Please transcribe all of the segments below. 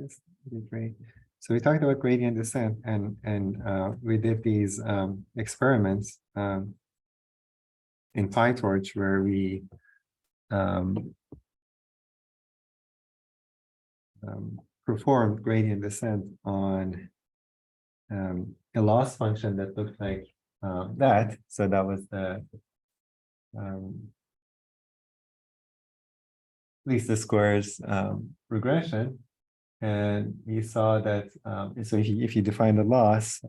Yes, great. So we talked about gradient descent, and we did these experiments in PyTorch where we performed gradient descent on a loss function that looked like that. So that was the least the squares regression. And we saw that, so if you define the loss,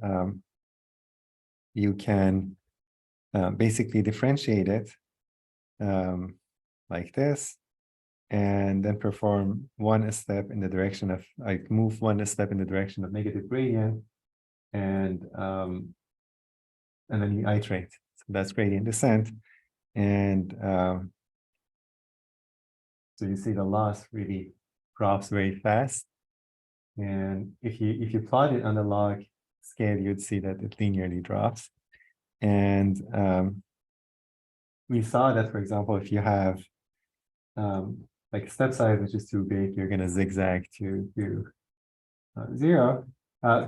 you can basically differentiate it like this, and then perform one step in the direction of, like, move one step in the direction of negative gradient, and then you iterate. So that's gradient descent. And so you see the loss really drops very fast. And if you plot it on the log scale, you'd see that it linearly drops. And we saw that, for example, if you have like a step size which is too big, you're going to zigzag to 0.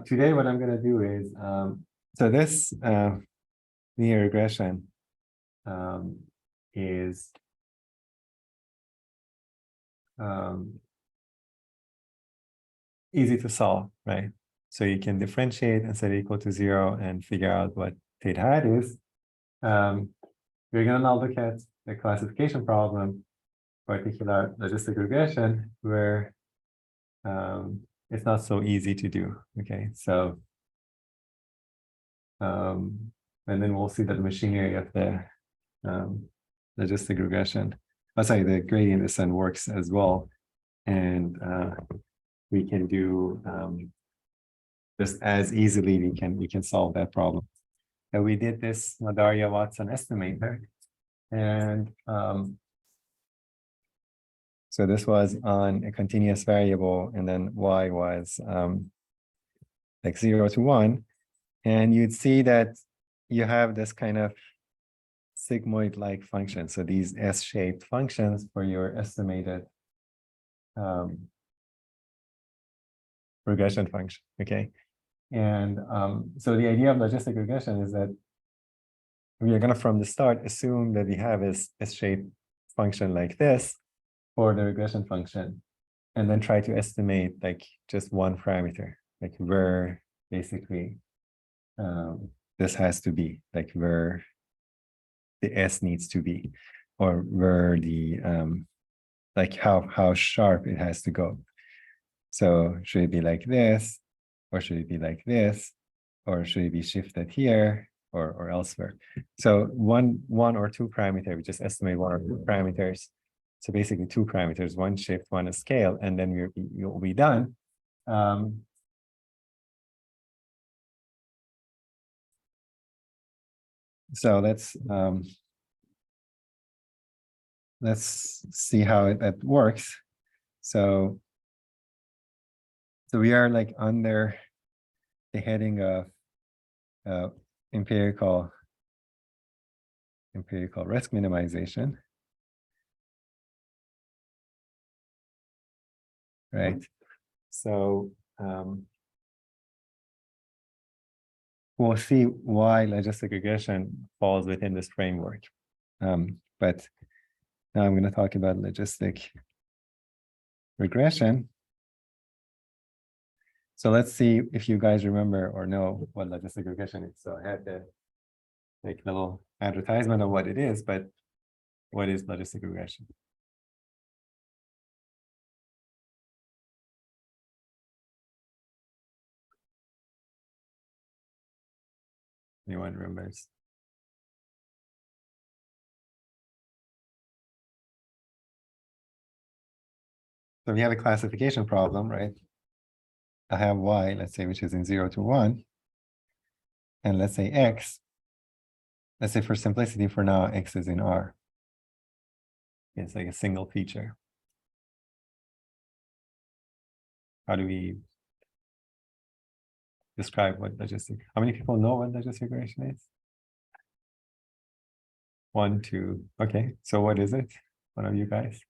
Today, what I'm going to do is, so this linear regression is easy to solve, right? So you can differentiate and set it equal to 0 and figure out what theta hat is. We're going to now look at the classification problem, particular logistic regression, where it's not so easy to do. Okay, so and then we'll see that the machinery of the logistic regression, the gradient descent works as well, and we can do just as easily. We can solve that problem. And we did this Madaria-Watson estimator, and so this was on a continuous variable, and then y was like 0 to 1, and you'd see that you have this kind of sigmoid-like function. So these S-shaped functions for your estimated regression function. Okay, and so the idea of logistic regression is that we are going to, from the start, assume that we have a S-shaped function like this for the regression function, and then try to estimate like just one parameter, like where basically this has to be, like where the S needs to be, or where the like how sharp it has to go. So should it be like this, or should it be like this, or should it be shifted here or elsewhere? So one or two parameter, we just estimate one or two parameters. So basically 2 parameters, one shift, one a scale, and then you'll be done. So let's see how that works. So we are like under the heading of empirical risk minimization, right? So we'll see why logistic regression falls within this framework. But now I'm going to talk about logistic regression. So let's see if you guys remember or know what logistic regression is. So I had the like little advertisement of what it is, but what is logistic regression? Anyone remembers? So we have a classification problem, right? I have y, let's say, which is in 0 to 1. And let's say x. Let's say for simplicity for now, x is in R. It's like a single feature. How do we describe what logistic? How many people know what logistic regression is? 1, 2. Okay, so what is it? One of you guys?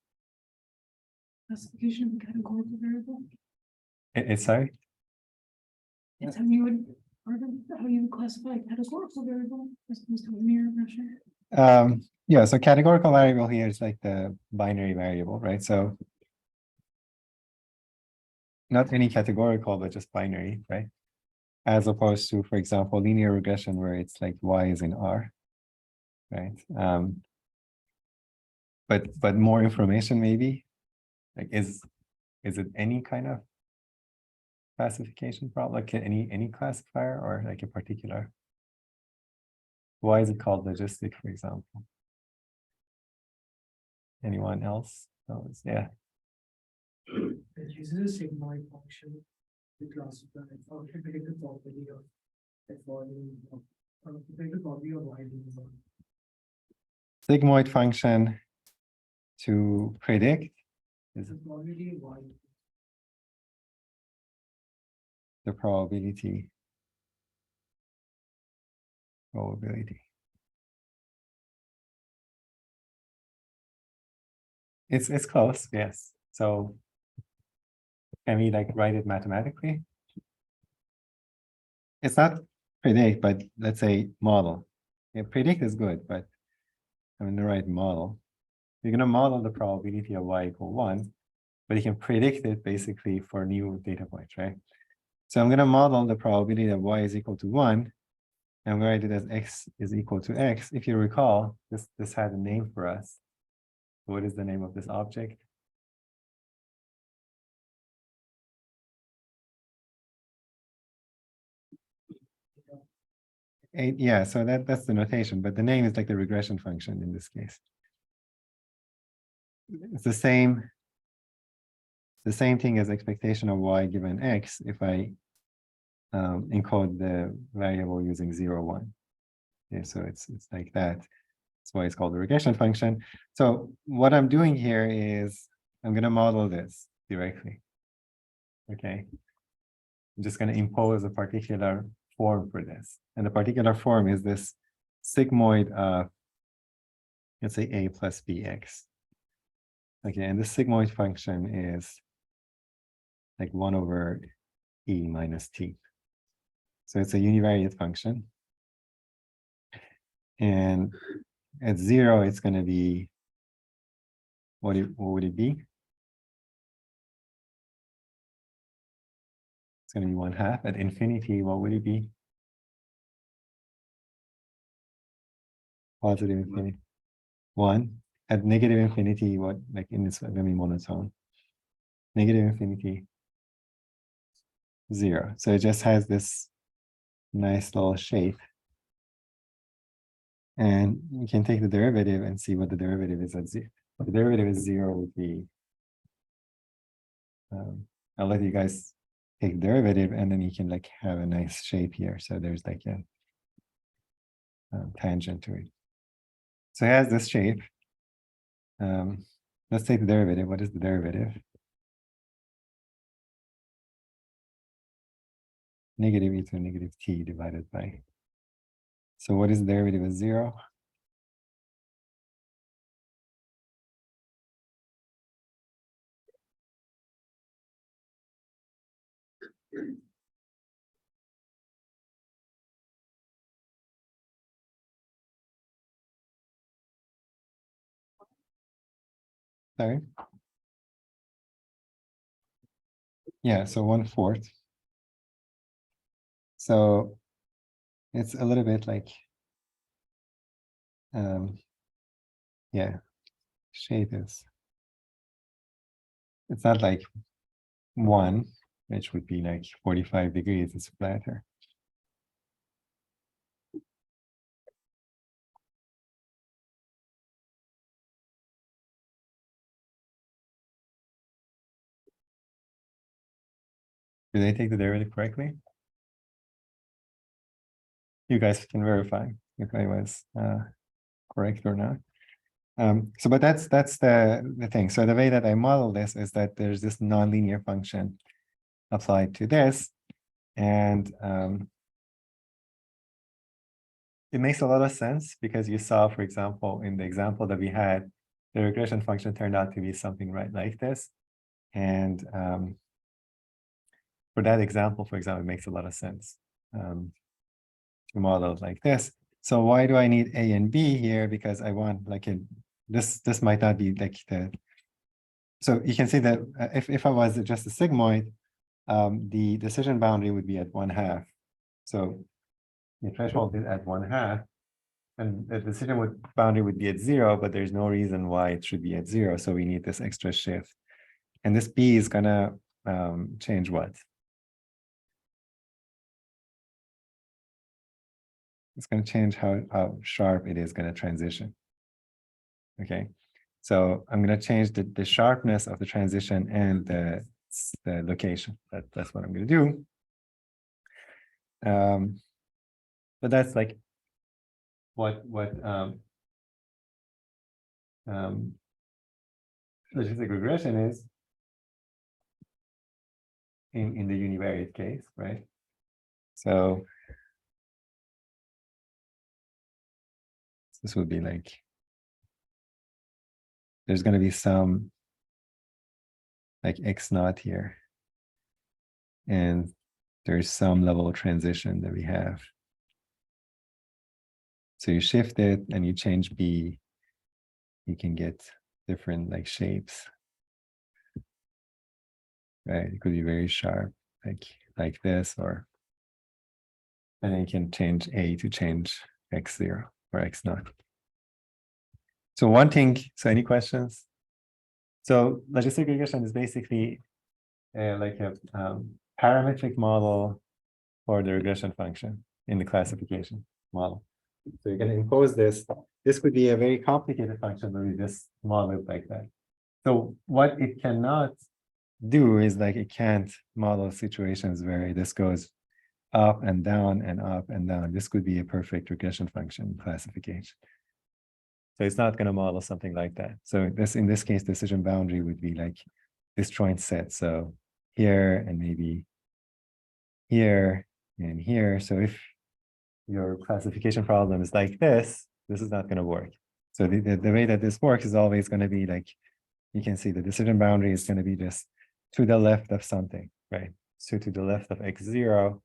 Classification of a categorical variable. It's sorry. It's how you would, how you would classify categorical variable as opposed to linear regression. Yeah, so categorical variable here is like the binary variable, right? So not any categorical, but just binary, right? As opposed to, for example, linear regression, where it's like y is in R, right? But more information maybe, like is it any kind of classification problem, like any classifier, or like a particular? Why is it called logistic, for example? Anyone else knows? Yeah. It uses a sigmoid function to classify or to predict the probability of the volume of predict the probability of y being one. Sigmoid function to predict is The probability of y. the probability. It's close, yes. So can we like write it mathematically? It's not predict, but let's say model. Yeah, predict is good, but I'm going to write model. You're going to model the probability of y equal 1, but you can predict it basically for new data points, right? So I'm going to model the probability that y is equal to 1, and we write it as x is equal to x. If you recall, this had a name for us. What is the name of this object? Yeah, so that's the notation, but the name is like the regression function in this case. It's the same thing as expectation of y given x if I encode the variable using 0, 1. Yeah, so it's like that. That's why it's called the regression function. So what I'm doing here is I'm going to model this directly. Okay. I'm just going to impose a particular form for this. And the particular form is this sigmoid of, let's say, a plus bx. Okay, and the sigmoid function is like 1 over e minus t. So it's a univariate function. And at 0, it's going to be, what would it be? It's going to be 1/2. At infinity, what would it be? Positive infinity. 1. At negative infinity, what, like in this going to be monotone? Negative infinity, 0. So it just has this nice little shape. And you can take the derivative and see what the derivative is at 0. The derivative is 0 would be, I'll let you guys take the derivative, and then you can like have a nice shape here. So there's like a tangent to it. So it has this shape. Let's take the derivative. What is the derivative? Negative e to negative t divided by. So what is the derivative of 0? Sorry. Yeah, so 1/4. So it's a little bit like, yeah, shape is, it's not like 1, which would be like 45 degrees, it's flatter. Did I take the derivative correctly? You guys can verify if I was correct or not. So, but that's the thing. So the way that I model this is that there's this nonlinear function applied to this, and it makes a lot of sense because you saw, for example, in the example that we had, the regression function turned out to be something right like this, and for that example, for example, it makes a lot of sense to model it like this. So why do I need A and B here? Because I want like this might not be like the. So you can see that if I was just a sigmoid, the decision boundary would be at 1/2. So the threshold is at 1/2, and the decision boundary would be at 0, but there's no reason why it should be at 0. So we need this extra shift. And this B is gonna change what? It's going to change how sharp it is going to transition. Okay, so I'm going to change the sharpness of the transition and the location. That's what I'm going to do. But that's like what logistic regression is in the univariate case, right? So this would be like, there's going to be some like x0 here, and there's some level of transition that we have. So you shift it and you change B, you can get different like shapes, right? It could be very sharp, like this, or and then you can change A to change x0 or x0. So one thing, so any questions? So logistic regression is basically like a parametric model for the regression function in the classification model. So you're going to impose this. This could be a very complicated function, but we just model it like that. So what it cannot do is like it can't model situations where this goes up and down and up and down. This could be a perfect regression function classification. So it's not going to model something like that. So this, in this case, decision boundary would be like disjoint set. So here and maybe here and here. So if your classification problem is like this is not going to work. So the way that this works is always going to be like, you can see the decision boundary is going to be just to the left of something, right? So to the left of x0,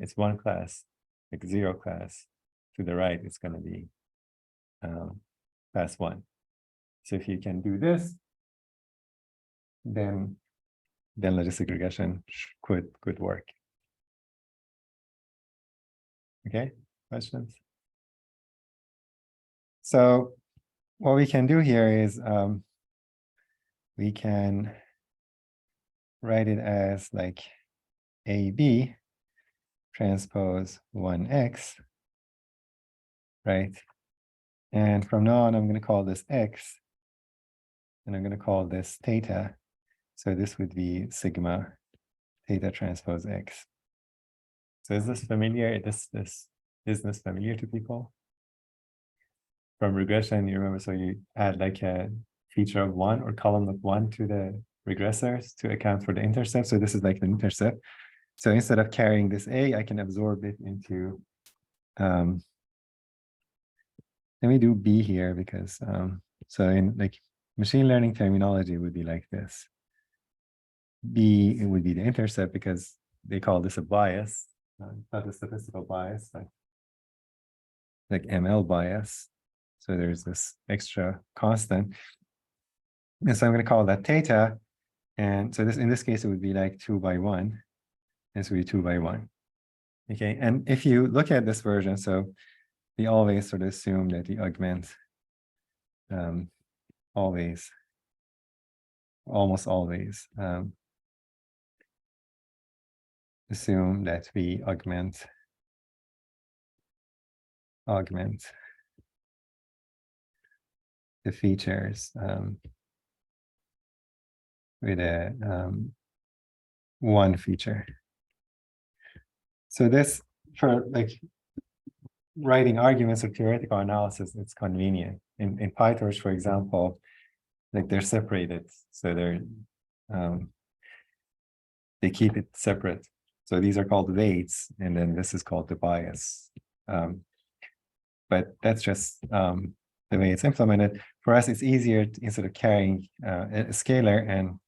it's one class, x0 class. To the right, it's going to be class 1. So if you can do this, then logistic regression could work. Okay, questions? So what we can do here is we can write it as like AB transpose 1x, right? And from now on, I'm going to call this x, and I'm going to call this theta. So this would be sigma theta transpose x. So is this familiar? Is this familiar to people? From regression, you remember, so you add like a feature of 1 or column of 1 to the regressors to account for the intercept. So this is like the intercept. So instead of carrying this A, I can absorb it into, let me do B here because, so in like machine learning terminology, it would be like this. B, it would be the intercept because they call this a bias, not a statistical bias, like ML bias. So there's this extra constant. And so I'm going to call that theta. And so this, in this case, it would be like 2 by 1. This would be 2 by 1. Okay. And if you look at this version, so we always sort of assume that the augment almost always assume that we augment the features with a one feature. So this, for like writing arguments or theoretical analysis, it's convenient. In PyTorch, for example, like they're separated, so they keep it separate. So these are called weights, and then this is called the bias. But that's just the way it's implemented. For us, it's easier to, instead of carrying a scalar and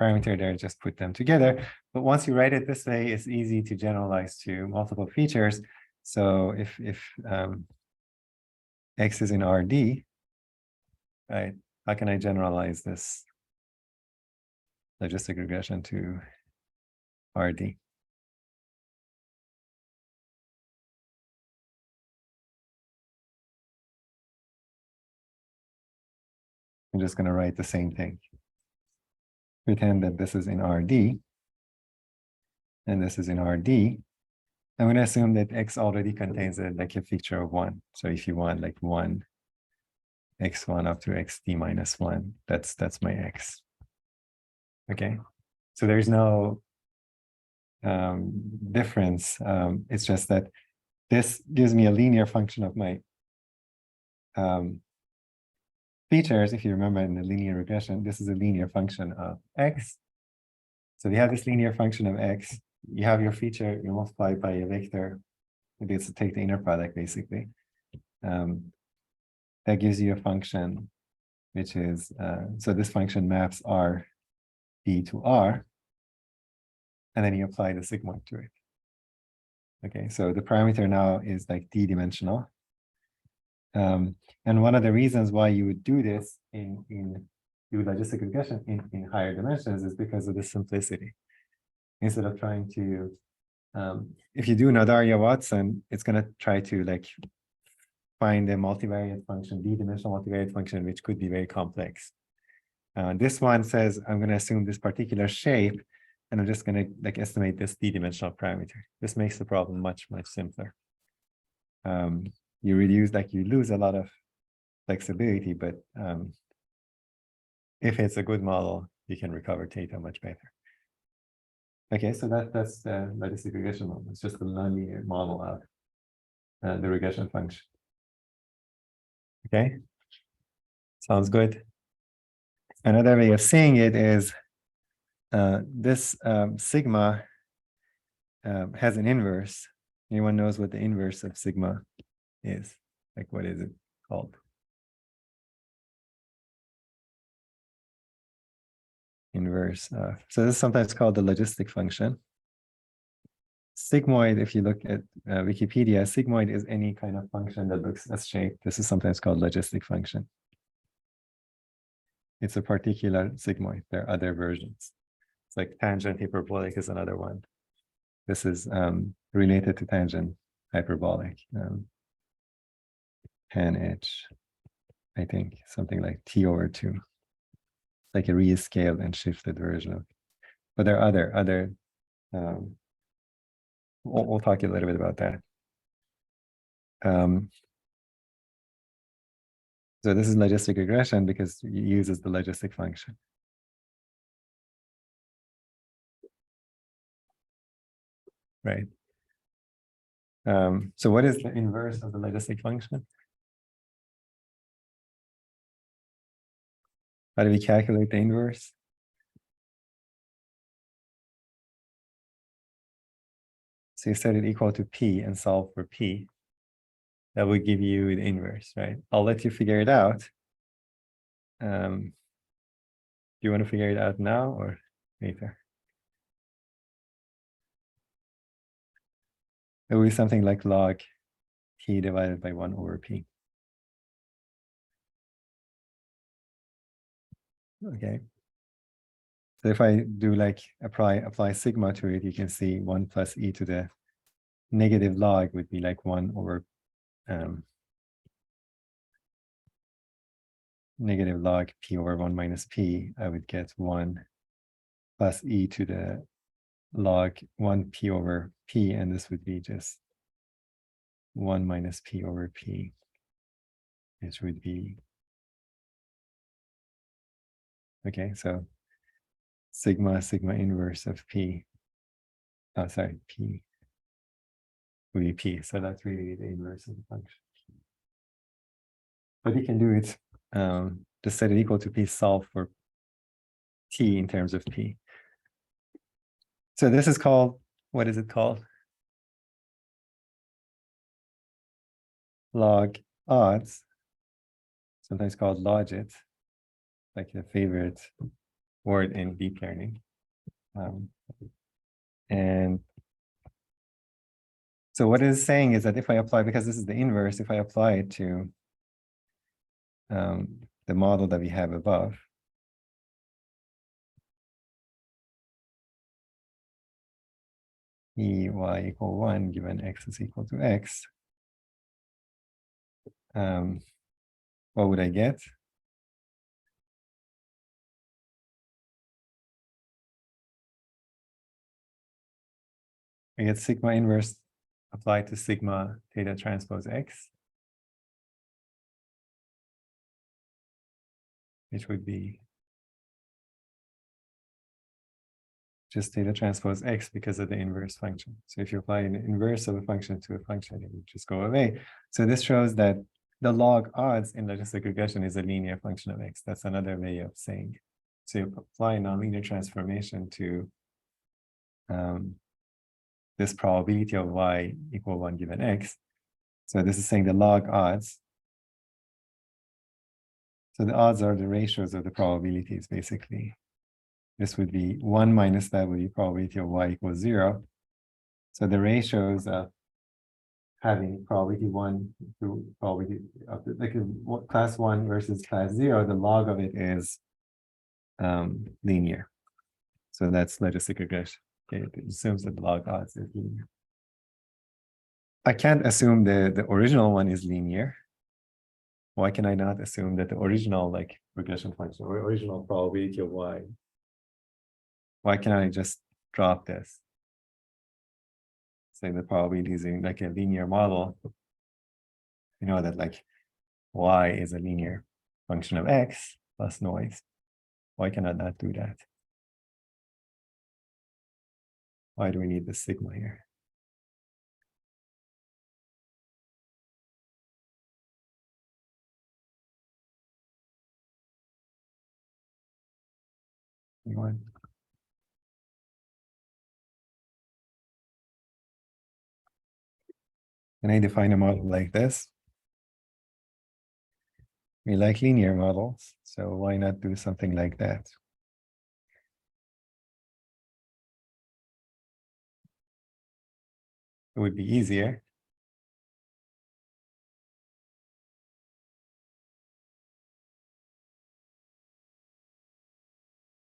parameter there, just put them together. But once you write it this way, it's easy to generalize to multiple features. So if X is in RD, right, how can I generalize this logistic regression to RD? I'm just going to write the same thing. Pretend that this is in RD and this is in RD. I'm going to assume that X already contains like a feature of 1. So if you want like 1, x1 up to xt minus 1, that's my X. Okay, so there's no difference. It's just that this gives me a linear function of my features. If you remember in the linear regression, this is a linear function of X. So we have this linear function of X. You have your feature, you multiply by a vector. It's to take the inner product basically. That gives you a function, which is, so this function maps R B to R, and then you apply the sigmoid to it. Okay, so the parameter now is like d-dimensional. And one of the reasons why you would do this in logistic regression in higher dimensions is because of the simplicity. Instead of trying to, if you do Nadaria-Watson, it's going to try to like find a multivariate function, d-dimensional multivariate function, which could be very complex. This one says, I'm going to assume this particular shape, and I'm just going to like estimate this d-dimensional parameter. This makes the problem much, much simpler. You reduce, like you lose a lot of flexibility, but if it's a good model, you can recover theta much better. Okay, so that's the logistic regression model. It's just a nonlinear model of the regression function. Okay, sounds good. Another way of saying it is this sigma has an inverse. Anyone knows what the inverse of sigma is? Like, what is it called? Inverse. So this is sometimes called the logistic function. Sigmoid, if you look at Wikipedia, sigmoid is any kind of function that looks as shape. This is sometimes called logistic function. It's a particular sigmoid. There are other versions. It's like tangent hyperbolic is another one. This is related to tangent hyperbolic. Tan h, I think, something like t over 2. Like a rescaled and shifted version of it. But there are other we'll talk a little bit about that. So this is logistic regression because it uses the logistic function. Right. So what is the inverse of the logistic function? How do we calculate the inverse? So you set it equal to P and solve for P. That would give you the inverse, right? I'll let you figure it out. Do you want to figure it out now or later? It will be something like log T divided by 1 over P. Okay. So if I do like apply sigma to it, you can see 1 plus e to the negative log would be like 1 over negative log p over 1 minus p. I would get 1 plus e to the log 1 p over p, and this would be just 1 minus p over p, which would be, okay, so sigma inverse of p, oh, sorry, p would be p. So that's really the inverse of the function. But you can do it, just set it equal to p, solve for t in terms of p. So this is called, what is it called? Log odds, sometimes called logit, like a favorite word in deep learning. And so what it's saying is that if I apply, because this is the inverse, if I apply it to the model that we have above, y equal 1 given x is equal to x, what would I get? I get sigma inverse applied to sigma theta transpose x, which would be just theta transpose x because of the inverse function. So if you apply an inverse of a function to a function, it would just go away. So this shows that the log odds in logistic regression is a linear function of x. That's another way of saying. So you apply a nonlinear transformation to this probability of y equal 1 given x. So this is saying the log odds. So the odds are the ratios of the probabilities, basically. This would be 1 minus that would be probability of y equals 0. So the ratios of having probability 1 to probability of like class 1 versus class 0, the log of it is linear. So that's logistic regression. Okay, it assumes that the log odds is linear. I can't assume the original one is linear. Why can I not assume that the original like regression function or original probability of y? Why can't I just drop this? Say the probability is in like a linear model. You know that like y is a linear function of x plus noise. Why can I not do that? Why do we need the sigma here? Anyone? Can I define a model like this? We like linear models, so why not do something like that? It would be easier.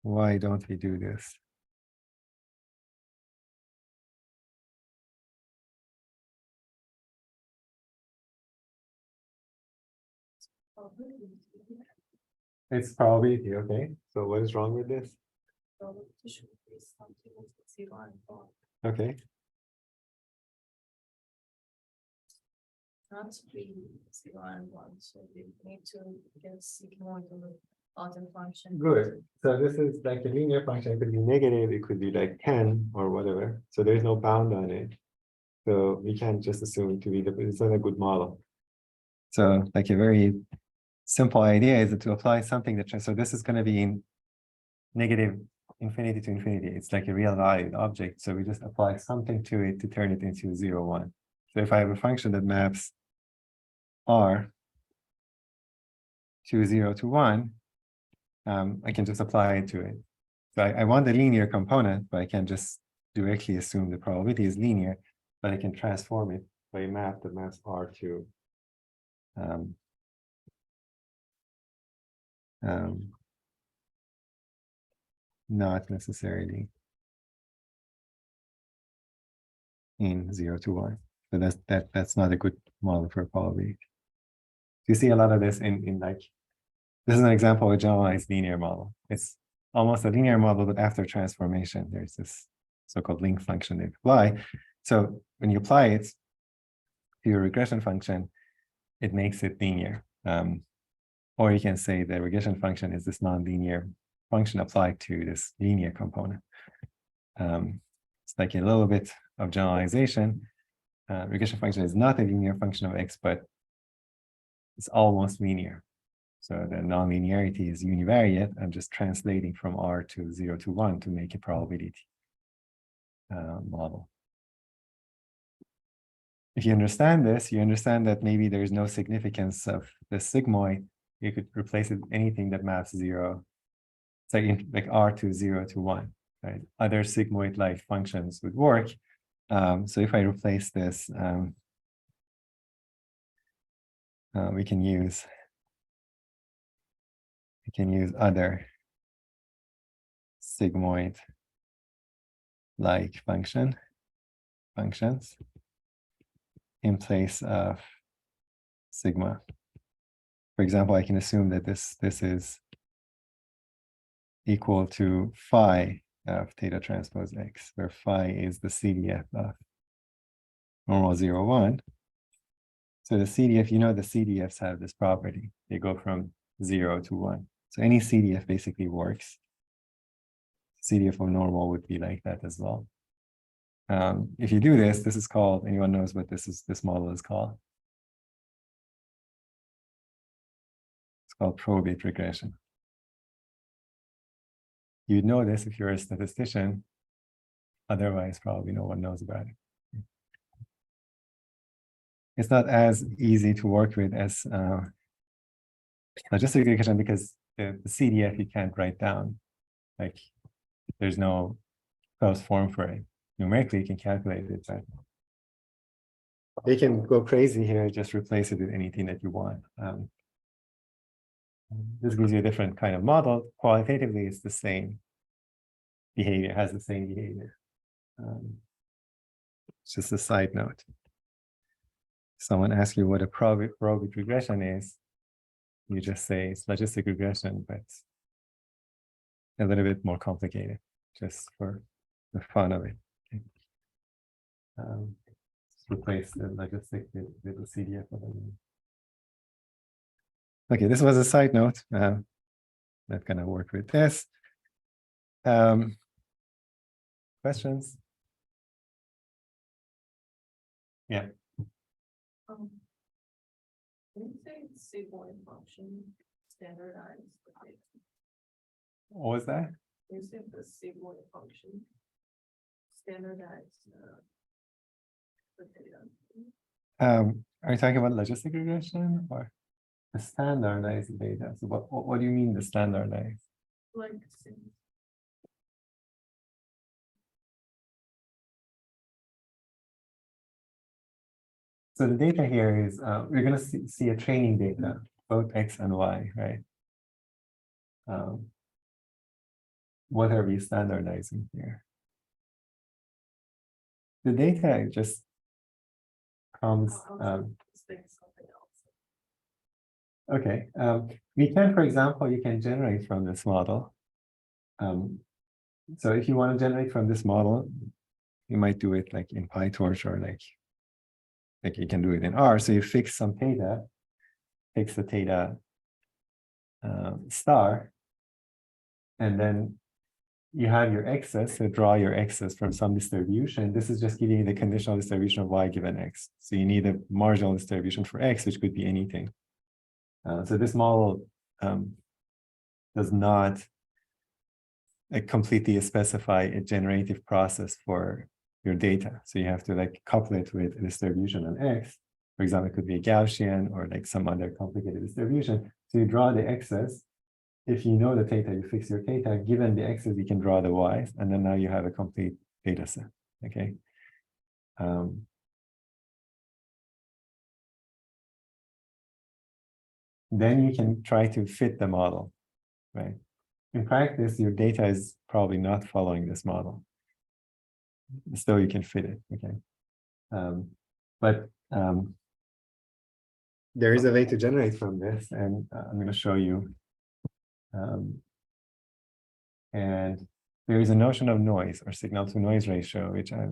Why don't we do this? It's probability, okay. So what is wrong with this? Okay. Not be 0 and 1, so we need to get sigma into the bottom function. Good. So this is like a linear function. It could be negative, it could be like 10 or whatever. So there's no bound on it. So we can't just assume to be it's not a good model. So like a very simple idea is to apply something that, so this is going to be in negative infinity to infinity. It's like a real valued object. So we just apply something to it to turn it into 0, 1. So if I have a function that maps R to 0 to 1, I can just apply it to it. So I want the linear component, but I can just directly assume the probability is linear, but I can transform it by a map that maps R to not necessarily in 0 to 1. So that's not a good model for probability. You see a lot of this in like, this is an example of a generalized linear model. It's almost a linear model, but after transformation, there's this so-called link function they apply. So when you apply it to your regression function, it makes it linear. Or you can say the regression function is this nonlinear function applied to this linear component. It's like a little bit of generalization. Regression function is not a linear function of x, but it's almost linear. So the nonlinearity is univariate. I'm just translating from R to 0 to 1 to make a probability model. If you understand this, you understand that maybe there's no significance of the sigmoid. You could replace it with anything that maps 0 say like R to 0 to 1, right? Other sigmoid-like functions would work. So if I replace this, we can use other sigmoid-like functions in place of sigma. For example, I can assume that this is equal to phi of theta transpose x, where phi is the CDF of normal 0, 1. So the CDF, you know, the CDFs have this property. They go from 0 to 1. So any CDF basically works. CDF of normal would be like that as well. If you do this, this is called, anyone knows what this model is called? It's called Probit regression. You'd know this if you're a statistician. Otherwise, probably no one knows about it. It's not as easy to work with as logistic regression because the CDF you can't write down. Like there's no closed form for it. Numerically, you can calculate it, but you can go crazy here, just replace it with anything that you want. This gives you a different kind of model. Qualitatively, it's the same behavior, has the same behavior. It's just a side note. Someone asks you what a Probit regression is, you just say it's logistic regression, but it's a little bit more complicated, just for the fun of it. Okay. Replace the logistic with the CDF. Okay, this was a side note. Not gonna work with this. Questions? Yeah. Can you say sigmoid function standardized the data? What was that? Can you say the sigmoid function standardized the data? Are you talking about logistic regression or the standardized data? So what do you mean the standardized? Like, So the data here is, we're going to see a training data, both X and Y, right? What are we standardizing here? The data just comes, okay. We can, for example, you can generate from this model. So if you want to generate from this model, you might do it like in PyTorch or like you can do it in R. So you fix some theta, fix the theta star, and then you have your x's, so draw your x's from some distribution. This is just giving you the conditional distribution of y given x. So you need a marginal distribution for x, which could be anything. So this model does not completely specify a generative process for your data. So you have to like couple it with a distribution on x. For example, it could be a Gaussian or like some other complicated distribution. So you draw the x's. If you know the theta, you fix your theta. Given the x's, you can draw the y's, and then now you have a complete data set. Okay. Then you can try to fit the model, right? In practice, your data is probably not following this model. Still, you can fit it, okay? But there is a way to generate from this, and I'm going to show you. And there is a notion of noise or signal to noise ratio, which I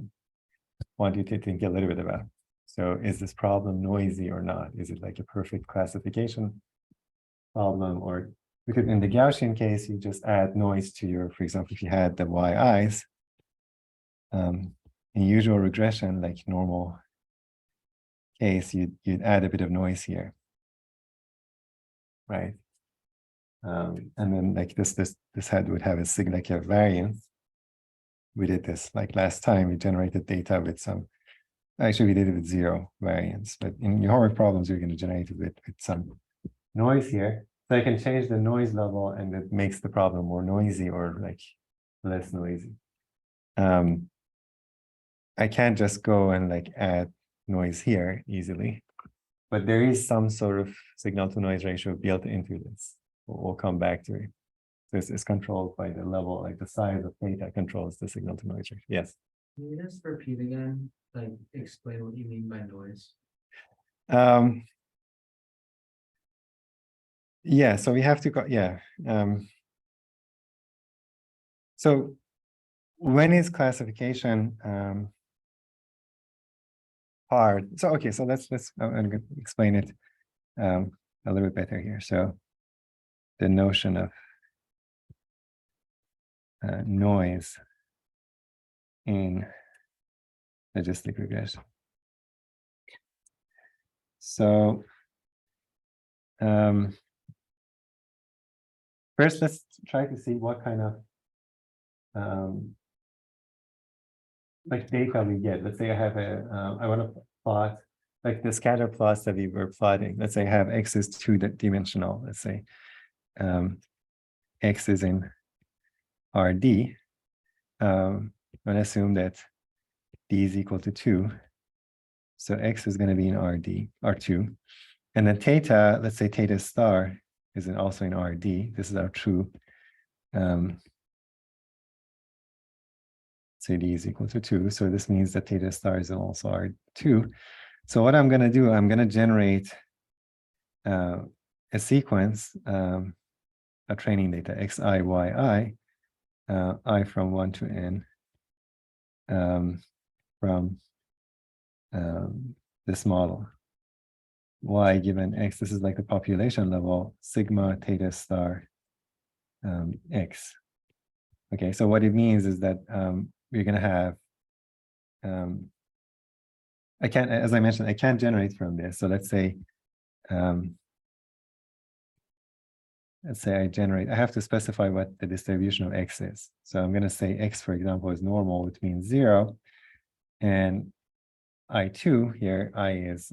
want you to think a little bit about. So is this problem noisy or not? Is it like a perfect classification problem? Or because in the Gaussian case, you just add noise to your, for example, if you had the yi's, in usual regression, like normal case, you'd add a bit of noise here, right? And then like this head would have a significant variance. We did this like last time, we generated data with some, actually we did it with 0 variance, but in your homework problems, you're going to generate it with some noise here. So I can change the noise level and it makes the problem more noisy or like less noisy. I can't just go and like add noise here easily, but there is some sort of signal to noise ratio built into this. We'll come back to it. This is controlled by the level, like the size of theta controls the signal to noise ratio. Yes. Can you just repeat again, like explain what you mean by noise? Yeah, so we have to go, yeah. So when is classification hard? So okay, so let's I'm gonna explain it a little bit better here. So the notion of noise in logistic regression. So first, let's try to see what kind of like data we get. Let's say I have a, I want to plot like the scatter plots that we were plotting. Let's say I have x is two-dimensional. Let's say x is in RD. I'm going to assume that d is equal to 2. So x is going to be in RD, R2. And then theta, let's say theta star is also in RD. This is our true. Say d is equal to 2. So this means that theta star is also R2. So what I'm going to do, I'm going to generate a sequence of training data, xi, yi, I from 1 to n, from this model. Y given x, this is like the population level, sigma theta star x. Okay, so what it means is that we're going to have, I can't, as I mentioned, I can't generate from this. So let's say I generate, I have to specify what the distribution of x is. So I'm going to say x, for example, is normal, which means 0. And I2 here, I is,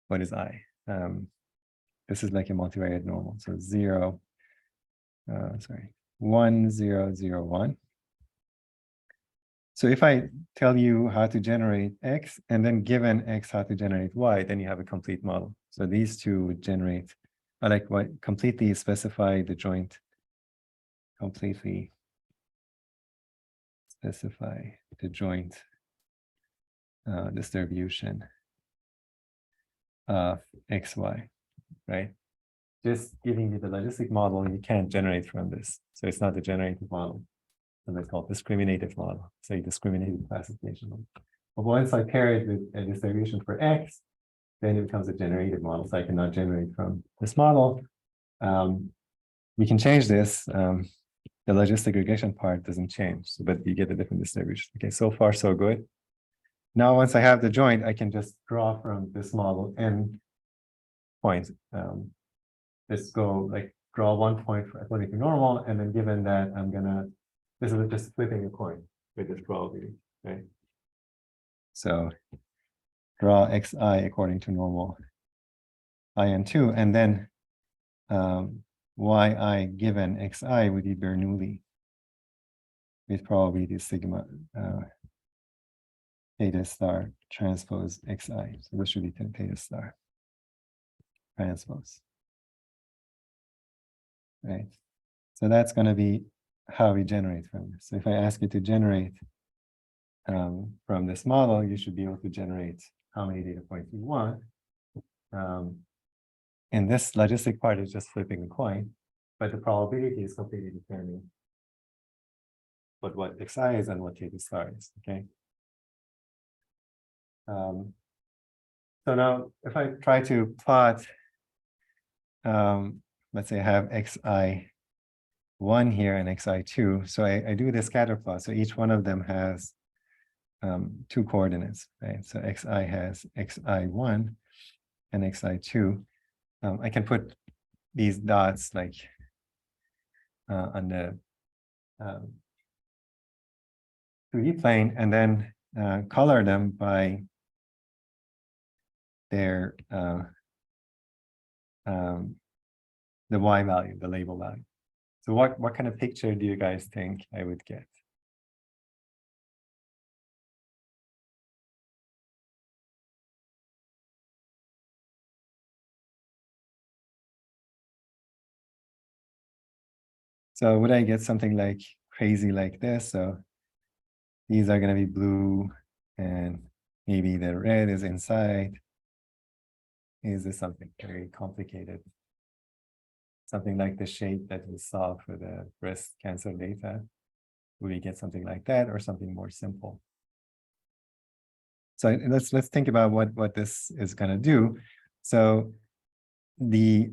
what is I? This is like a multivariate normal. So 0, 1, 0, 0, 1. So if I tell you how to generate x and then given x how to generate y, then you have a complete model. So these two would generate, I like what completely specify the joint, completely specify the joint distribution of xy, right? Just giving you the logistic model, you can't generate from this. So it's not the generated model. And it's called discriminative model, say discriminative classification model. But once I pair it with a distribution for x, then it becomes a generated model. So I cannot generate from this model. We can change this. The logistic regression part doesn't change, but you get a different distribution. Okay, so far so good. Now, once I have the joint, I can just draw from this model n points. Let's go like draw 1 point for according to normal, and then given that I'm gonna, this is just flipping a coin with this probability, right? So draw xi according to normal, in2, and then yi given xi would be Bernoulli with probability sigma theta star transpose xi. So this should be theta star transpose, right? So that's going to be how we generate from this. So if I ask you to generate from this model, you should be able to generate how many data points you want. And this logistic part is just flipping a coin, but the probability is completely determining what xi is and what theta star is, okay? So now if I try to plot, let's say I have xi1 here and xi2. So I do the scatter plot. So each one of them has 2 coordinates, right? So xi has xi1 and xi2. I can put these dots like on the 2D plane and then color them by their the y value, the label value. So what kind of picture do you guys think I would get? So would I get something like crazy like this? So these are going to be blue and maybe the red is inside. Is this something very complicated? Something like the shape that we saw for the breast cancer data. Will we get something like that or something more simple? So let's think about what this is going to do. So the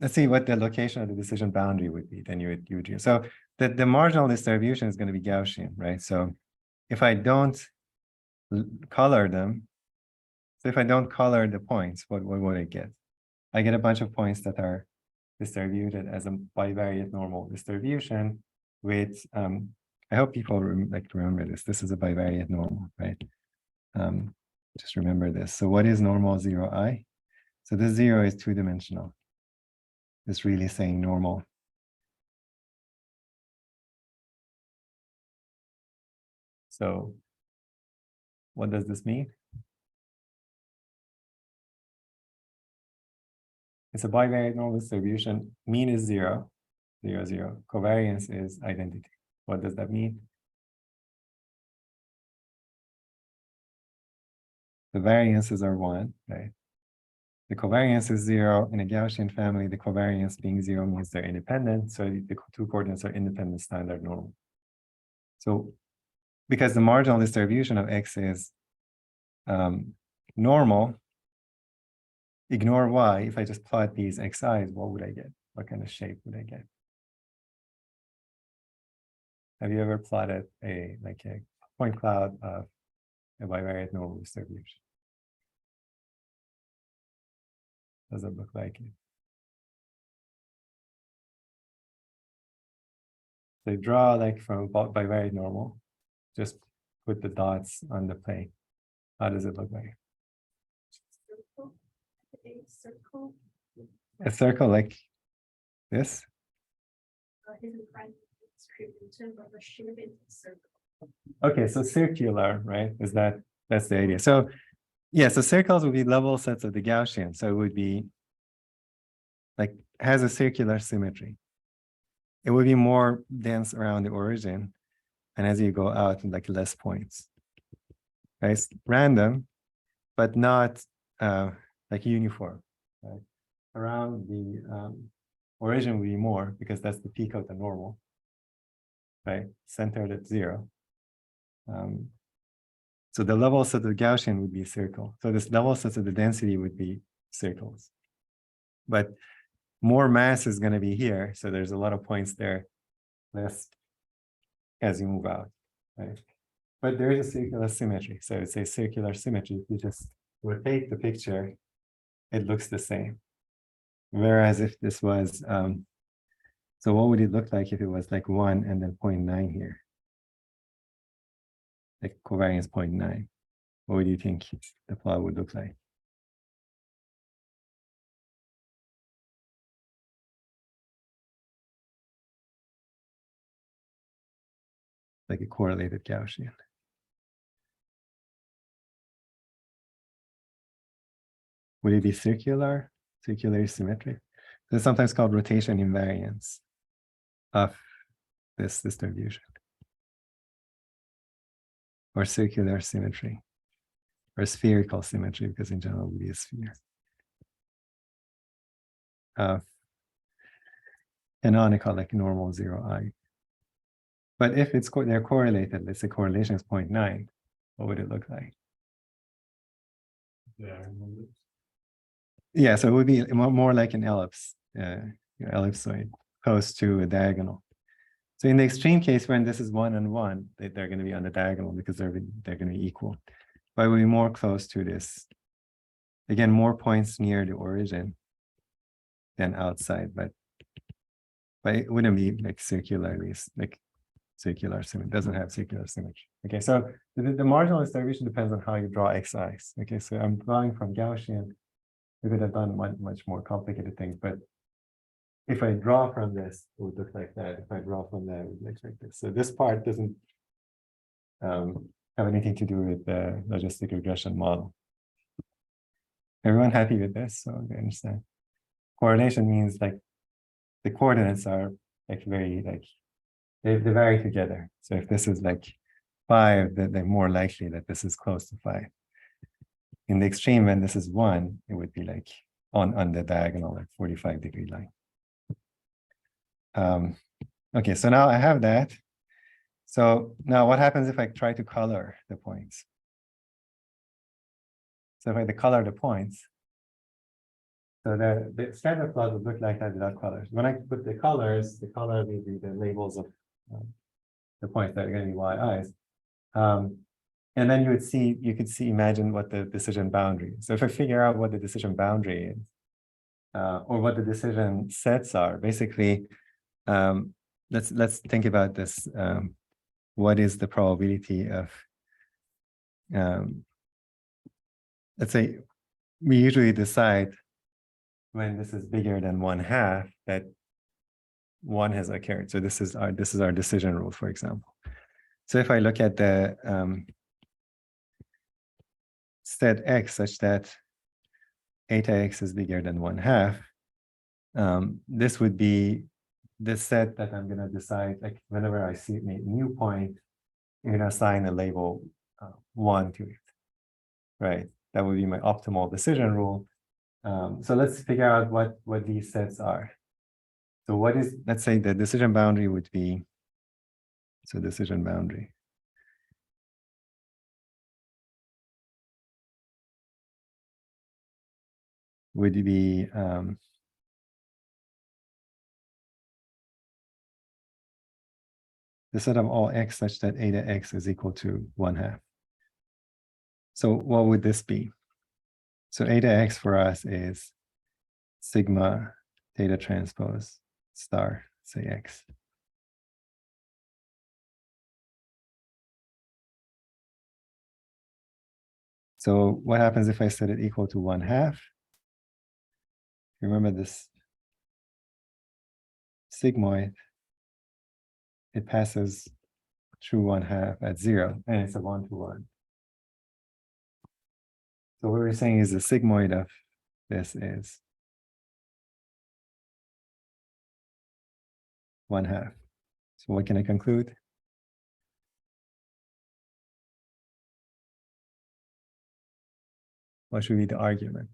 let's see what the location of the decision boundary would be. Then you would do. So the marginal distribution is going to be Gaussian, right? So if I don't color them, so if I don't color the points, what would I get? I get a bunch of points that are distributed as a bivariate normal distribution with I hope people remember this. This is a bivariate normal, right? Just remember this. So what is normal 0i? So this 0 is two-dimensional. It's really saying normal. So what does this mean? It's a bivariate normal distribution. Mean is 0, 0, 0. Covariance is identity. What does that mean? The variances are 1, right? The covariance is 0 in a Gaussian family. The covariance being 0 means they're independent. So the two coordinates are independent standard normal. So because the marginal distribution of x is normal, ignore y. If I just plot these xi's, what would I get? What kind of shape would I get? Have you ever plotted a point cloud of a bivariate normal distribution? Does it look like it? So draw from bivariate normal, just put the dots on the plane. How does it look like? Circle. A circle. A circle like this? Isn't right distribution, but the shape is a circle. Okay, so circular, right? That's the idea. So yeah, so circles would be level sets of the Gaussian. So it would be has a circular symmetry. It would be more dense around the origin. And as you go out, less points. Right? It's random, but not uniform. Right? Around the origin will be more because that's the peak of the normal. Right? Centered at 0. So the level set of the Gaussian would be a circle. So this level set of the density would be circles. But more mass is going to be here. So there's a lot of points there, less as you move out. Right? But there is a circular symmetry. So it's a circular symmetry. If you just rotate the picture, it looks the same. Whereas if this was, so what would it look like if it was 1 and then 0.9 here? Covariance 0.9. What would you think the plot would look like? Like a correlated Gaussian. Would it be circular symmetric? It's sometimes called rotation invariance of this distribution. Or circular symmetry. Or spherical symmetry, because in general it would be a sphere. Canonical, normal 0i. But if they're correlated, let's say correlation is 0.9, what would it look like? Yeah, so it would be more like an ellipse, ellipsoid, close to a diagonal. So in the extreme case, when this is 1 and 1, they're going to be on the diagonal because they're going to be equal. But it would be more close to this. Again, more points near the origin than outside, but it wouldn't be circularly circular symmetry. It doesn't have circular symmetry. Okay, so the marginal distribution depends on how you draw xi's. Okay, so I'm drawing from Gaussian. we could have done much more complicated things, but if I draw from this, it would look like that. If I draw from that, it would look like this. So this part doesn't have anything to do with the logistic regression model. Everyone happy with this? So they understand. Correlation means like the coordinates are like very like they vary together. So if this is like 5, then they're more likely that this is close to 5. In the extreme, when this is 1, it would be like on the diagonal, like 45-degree line. Okay, so now I have that. So now what happens if I try to color the points? So if I color the points, so the standard plot would look like that without colors. When I put the colors, the color will be the labels of the points that are going to be yi's. And then you could imagine what the decision boundary is. So if I figure out what the decision boundary is, or what the decision sets are, basically, let's think about this. What is the probability of, let's say, we usually decide when this is bigger than 1/2 that 1 has occurred. So this is our decision rule, for example. So if I look at the set x such that eta x is bigger than 1/2, this would be the set that I'm going to decide, like whenever I see a new point, I'm going to assign a label 1 to it, right? That would be my optimal decision rule. So let's figure out what these sets are. So what is, let's say the decision boundary would be, so decision boundary. Would be the set of all x such that eta x is equal to 1/2. So what would this be? So eta x for us is sigma theta transpose star, say x. So what happens if I set it equal to 1/2? Remember this sigmoid, it passes through 1/2 at 0, and it's a 1-to-1. So what we're saying is the sigmoid of this is 1/2. So what can I conclude? What should be the argument?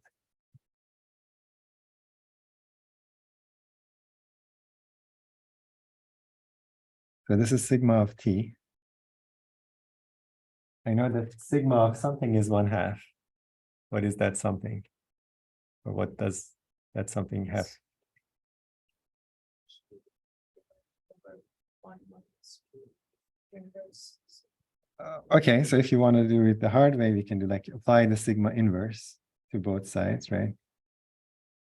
So this is sigma of t. I know that sigma of something is 1/2. What is that something? Or what does that something have? Okay, so if you want to do it the hard way, we can do like apply the sigma inverse to both sides, right?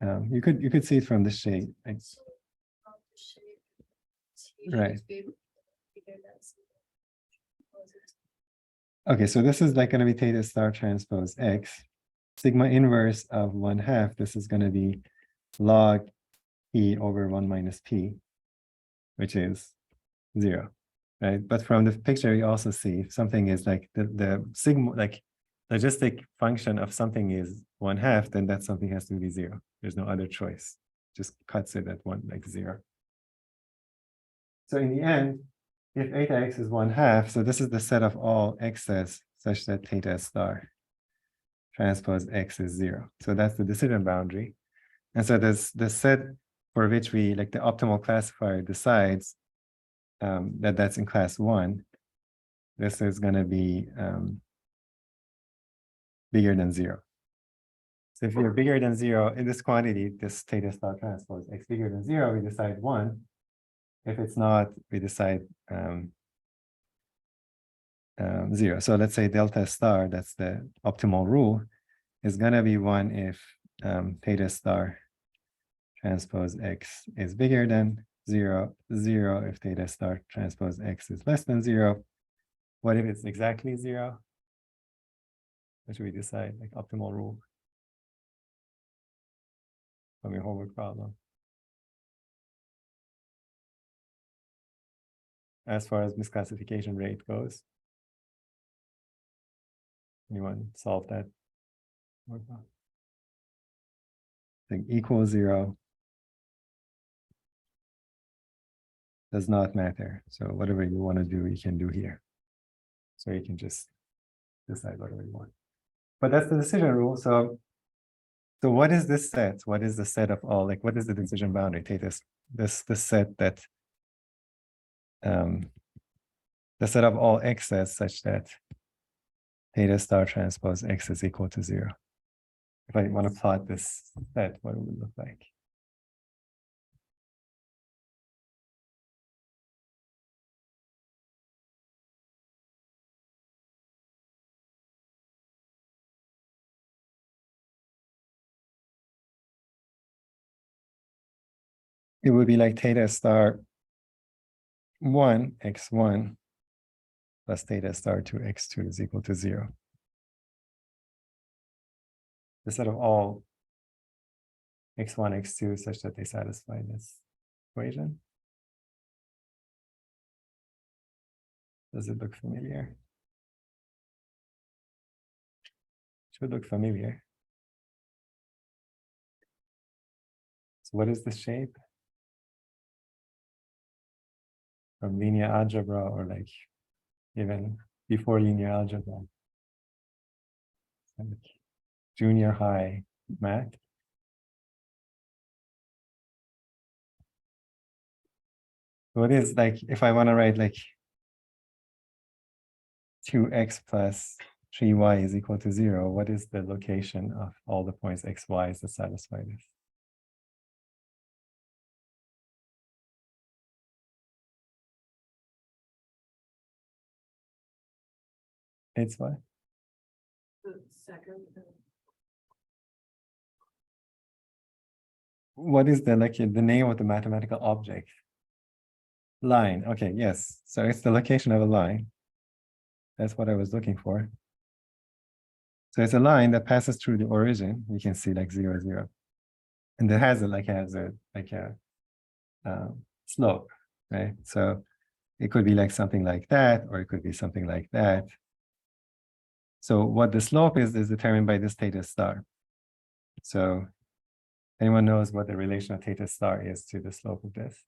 You could see it from the shape. Right. Okay, so this is like going to be theta star transpose x. Sigma inverse of 1/2, this is going to be log p over 1 minus p, which is 0, right? But from the picture, you also see if something is like the sigma, like logistic function of something is 1/2, then that something has to be 0. There's no other choice. Just cuts it at 1, like 0. So in the end, if eta x is 1/2, so this is the set of all x's such that theta star transpose x is 0. So that's the decision boundary. And so there's the set for which we, like the optimal classifier decides that's in class 1. This is going to be bigger than 0. So if you're bigger than 0 in this quantity, this theta star transpose x bigger than 0, we decide 1. If it's not, we decide 0. So let's say delta star, that's the optimal rule, is going to be 1 if theta star transpose x is bigger than 0, 0 if theta star transpose x is less than 0. What if it's exactly 0? What should we decide, like optimal rule? from your homework problem. As far as misclassification rate goes. Anyone solve that? Think equals 0 does not matter. So whatever you want to do, you can do here. So you can just decide whatever you want. But that's the decision rule. So what is this set? What is the set of all, like what is the decision boundary? Take this set that the set of all x's such that theta star transpose x is equal to 0. If I want to plot this set, what would it look like? It would be like theta star 1 x1 plus theta star 2 x2 is equal to 0. The set of all x1, x2 such that they satisfy this equation. Does it look familiar? Should look familiar. So what is the shape? From linear algebra or like even before linear algebra. Like junior high math. What is like if I want to write like 2x plus 3y is equal to 0, what is the location of all the points x, y that satisfy this? It's what? The second. What is the like the name of the mathematical object? Line. Okay, yes. So it's the location of a line. That's what I was looking for. So it's a line that passes through the origin. You can see like 0, 0. And it has a slope, right? So it could be like something like that, or it could be something like that. So what the slope is determined by this theta star. So anyone knows what the relation of theta star is to the slope of this?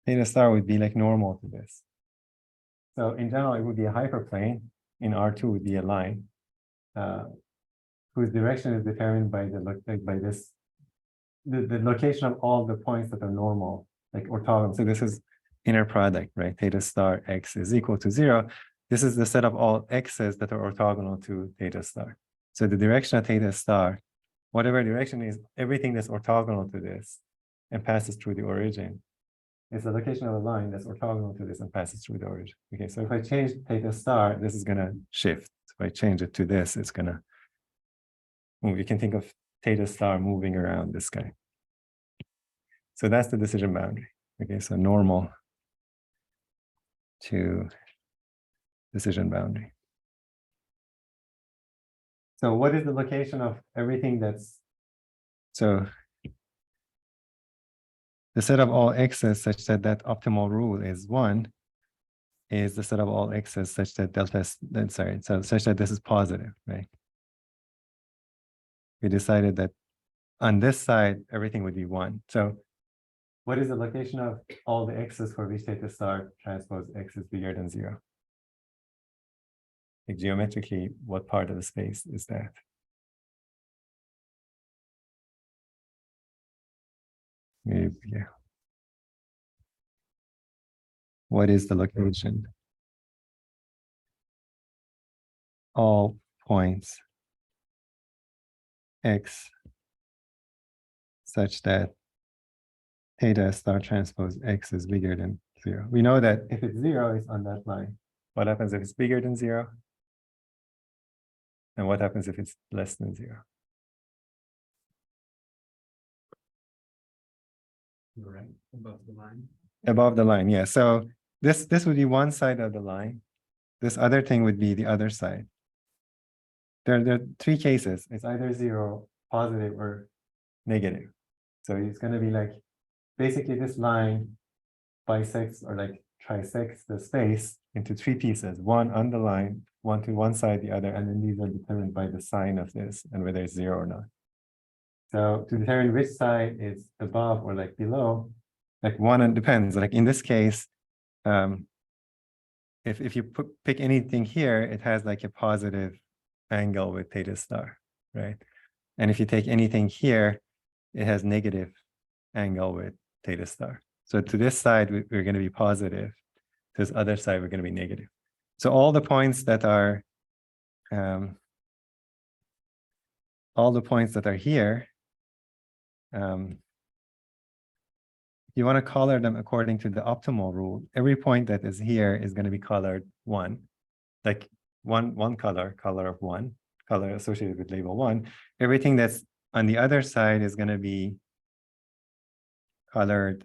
Theta star would be like normal to this. So in general, it would be a hyperplane. In R2 would be a line whose direction is determined by the location of all the points that are normal, like orthogonal. So this is inner product, right? Theta star x is equal to 0. This is the set of all x's that are orthogonal to theta star. So the direction of theta star, whatever direction is, everything that's orthogonal to this and passes through the origin is the location of a line that's orthogonal to this and passes through the origin. Okay, so if I change theta star, this is gonna shift. If I change it to this, it's gonna move. You can think of theta star moving around this guy. So that's the decision boundary. Okay, so normal to decision boundary. So what is the location of everything that's, so the set of all x's such that that optimal rule is 1 is the set of all x's such that delta, so such that this is positive, right? We decided that on this side, everything would be 1. So what is the location of all the x's for which theta star transpose x is bigger than 0? Like geometrically, what part of the space is that? Maybe here. What is the location? All points x such that theta star transpose x is bigger than 0. We know that if it's 0, it's on that line. What happens if it's bigger than 0? And what happens if it's less than 0? Right, above the line. Above the line, yeah. So this would be one side of the line. this other thing would be the other side. There are three cases. It's either 0, positive, or negative. So it's going to be like basically this line bisects or like trisects the space into three pieces, one on the line, one to one side, the other, and then these are determined by the sign of this and whether it's 0 or not. So to determine which side is above or like below, like one depends. Like in this case, if you pick anything here, it has like a positive angle with theta star, right? And if you take anything here, it has negative angle with theta star. So to this side, we're going to be positive. To this other side, we're going to be negative. So all the points that are here, you want to color them according to the optimal rule. Every point that is here is going to be colored 1, like one color of 1, color associated with label 1. Everything that's on the other side is going to be colored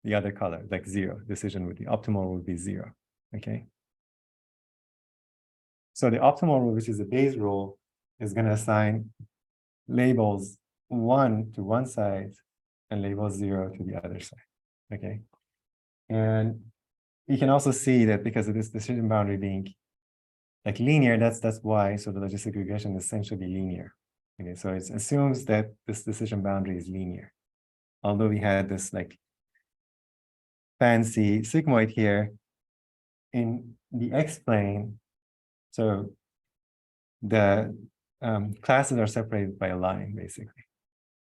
the other color, like 0. Decision would be optimal would be 0. Okay. So the optimal rule, which is the base rule, is going to assign labels 1 to one side and label 0 to the other side. Okay. And you can also see that because of this decision boundary being like linear, that's why. So the logistic regression is essentially linear. Okay, so it assumes that this decision boundary is linear. Although we had this like fancy sigmoid here in the x-plane, so the classes are separated by a line, basically,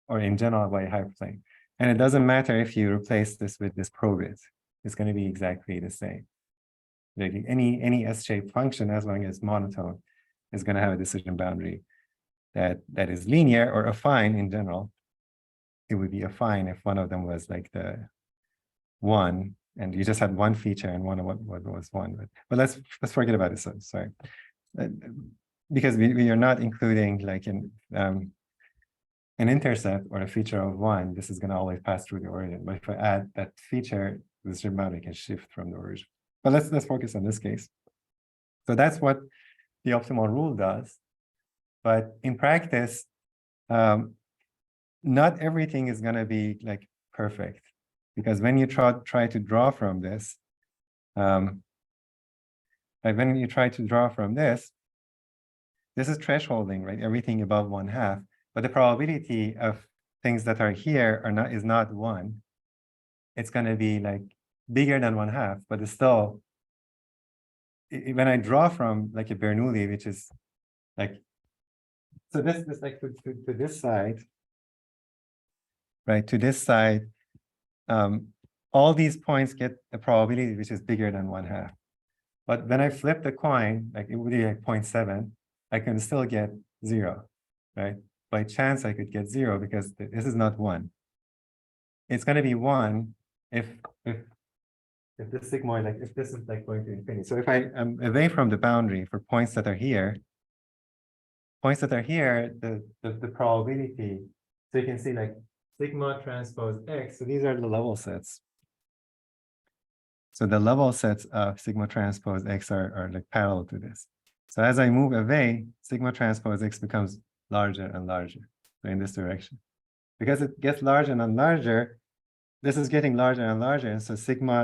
or in general by a hyperplane. And it doesn't matter if you replace this with this Probit, it's going to be exactly the same. Like any S-shaped function, as long as monotone, is going to have a decision boundary that is linear or affine in general. It would be affine if one of them was like the 1, and you just had one feature and one of what was 1. But let's forget about this. Sorry, because we are not including like an intercept or a feature of 1. This is going to always pass through the origin. But if I add that feature, the decision boundary can shift from the origin. But let's focus on this case. So that's what the optimal rule does. But in practice, not everything is going to be like perfect, because when you try to draw from this, this is thresholding, right? Everything above 1/2, but the probability of things that are here is not 1. It's going to be like bigger than 1/2, but it's still, when I draw from like a Bernoulli, which is like, so this like to this side, right? To this side, all these points get a probability which is bigger than 1/2. But when I flip the coin, like it would be like 0.7, I can still get 0, right? By chance, I could get 0 because this is not 1. It's going to be 1 if this sigmoid, like if this is like going to infinity. So if I am away from the boundary for points that are here, the probability, so you can see like sigma transpose x. So these are the level sets. So the level sets of sigma transpose x are like parallel to this. So as I move away, sigma transpose x becomes larger and larger, so in this direction. Because it gets larger and larger, this is getting larger and larger, and so sigma,